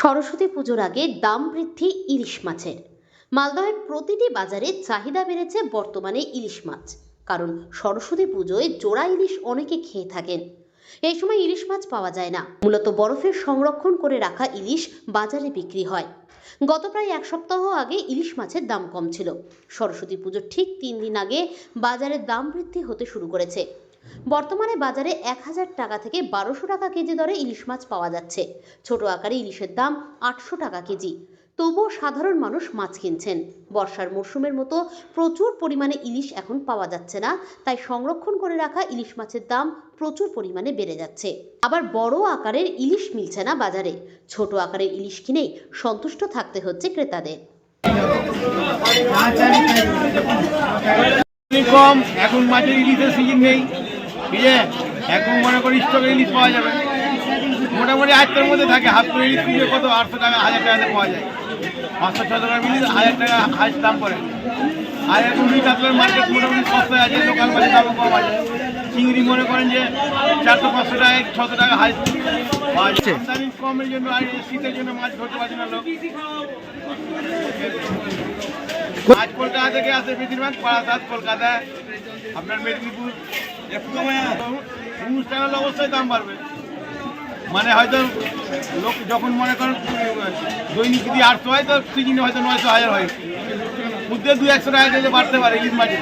সরস্বতী পুজোর আগে দাম বৃদ্ধি ইলিশ মাছের। মালদহের প্রতিটি বাজারে চাহিদা বেড়েছে বর্তমানে ইলিশ মাছ, কারণ সরস্বতী পুজোয় জোড়া ইলিশ অনেকে খেয়ে থাকেন। এই সময় ইলিশ মাছ পাওয়া যায় না, মূলত বরফের সংরক্ষণ করে রাখা ইলিশ বাজারে বিক্রি হয়। গত প্রায় এক সপ্তাহ আগে ইলিশ মাছের দাম কম ছিল। সরস্বতী পুজোর ঠিক 3 দিন আগে বাজারে দাম বৃদ্ধি হতে শুরু করেছে। বর্তমানে বাজারে 1000 টাকা থেকে 1200 টাকা কেজি দরে ইলিশ মাছ পাওয়া যাচ্ছে। ছোট আকারে ইলিশের দাম 800 টাকা কেজি। তবুও সাধারণ মানুষ মাছ কিনছেন। বর্ষার মরশুমের মতো প্রচুর পরিমাণে ইলিশ এখন পাওয়া যাচ্ছে না, তাই সংরক্ষণ করে রাখা ইলিশ মাছের দাম প্রচুর পরিমাণে বেড়ে যাচ্ছে। আবার বড় আকারের ইলিশ মিলছে না বাজারে। ছোট আকারের ইলিশ কিনেই সন্তুষ্ট থাকতে হচ্ছে ক্রেতাদের। কম এখন মাছের ইলিশের সিজন নেই, ঠিক আছে। এখন মনে করি স্টকের ইলিশ পাওয়া যাবে, মোটামুটি 800-এর মধ্যে থাকে। হাফ করে ইলিশ কিনলে কত 800 টাকা 1000 টাকাতে পাওয়া যায়। 500-600 টাকা মিলিয়ে 1000 টাকা হাইস্ট দাম পড়ে। আর এখন রুই কাতলার মার্কেট মোটামুটি সস্তায় আছে, লোকাল মাছের দামও কম আছে। চিংড়ি মনে করেন যে 400-500 টাকা 600 টাকা হাইস্ট পাওয়া যাচ্ছে। আমদানি কমের জন্য আর শীতের জন্য মাছ ধরতে পারছে না লোক। আজ কলকাতা থেকে আসে বেশিরভাগ, পাড়াসাত কলকাতা, আপনার মেদিনীপুর। অনুষ্ঠানের অবস্থায় দাম বাড়বে, মানে হয়তো লোক যখন মনে করেন দৈনিক যদি 800 হয়, তো সিজনে হয়তো 900-1000 হয়। বুদ্ধে 200-100 টাকা কেজি বাড়তে পারে ইলিশ মাছে।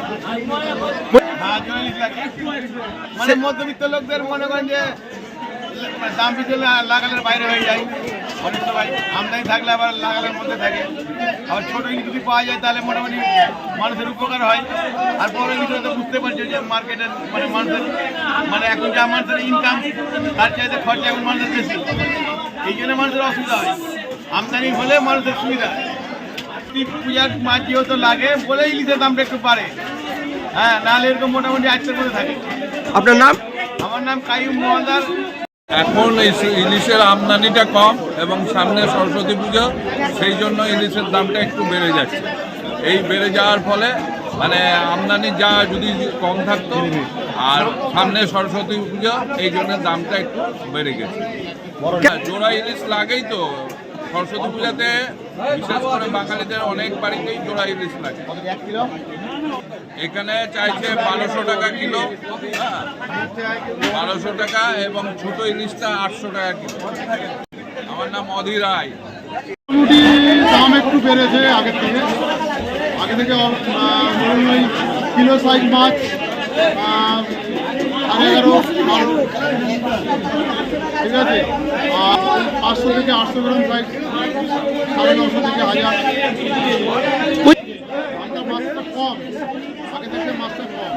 হ্যাঁ, ইলিশ লাগে। মানে মধ্যবিত্ত লোকদের মনে করেন যে দাম বেশি লাগালের বাইরে হয়ে যায়। অনেক সময় আমদানি থাকলে আবার লাগালের মধ্যে থাকে। আবার ছোটো ইলিশ যদি পাওয়া যায় তাহলে মোটামুটি মানুষের উপকার হয়। আর বড় ইলিশ তো বুঝতে পারছে যে মার্কেটের মানে মানুষের মানে এখন যা মানুষের ইনকাম তার চাইতে খরচা এখন মানুষের বেশি, এই জন্য মানুষের অসুবিধা হয়। আমদানি হলে মানুষের সুবিধা। পূজার মাছ যেহেতু লাগে বলে ইলিশের দামটা একটু বাড়ে। হ্যাঁ, নাহলে এরকম মোটামুটি 800-এর মধ্যে থাকে। আপনার নাম? আমার নাম কাইয়ুম মহাদার। এখন ইলিশের আমদানিটা কম এবং সামনে সরস্বতী পুজো, সেই জন্য ইলিশের দামটা একটু বেড়ে যাচ্ছে। এই বেড়ে যাওয়ার ফলে মানে আমদানি যা যদি কম থাকতো, আর সামনে সরস্বতী পুজো, এই জন্য দামটা একটু বেড়ে গেছে। জোড়া ইলিশ লাগেই তো সরস্বতী পূজাতে, বিশেষ করে বাঙালিদের অনেক বাড়িতেই জোড়া ইলিশ লাগে। এখানে চাইছে 1200 টাকা কিলো, 1200 টাকা, এবং ছোট ইলিশটা 800 টাকা কিলো। আমার নাম অধীর রায়। দাম একটু বেড়েছে আগে থেকে কিলো সাইজ মাছ 11,500, ঠিক আছে। আর 500 থেকে 800 গ্রাম সাইজ 950 থেকে 1000। মাছটা কম, আগে থেকে মাছটা কম।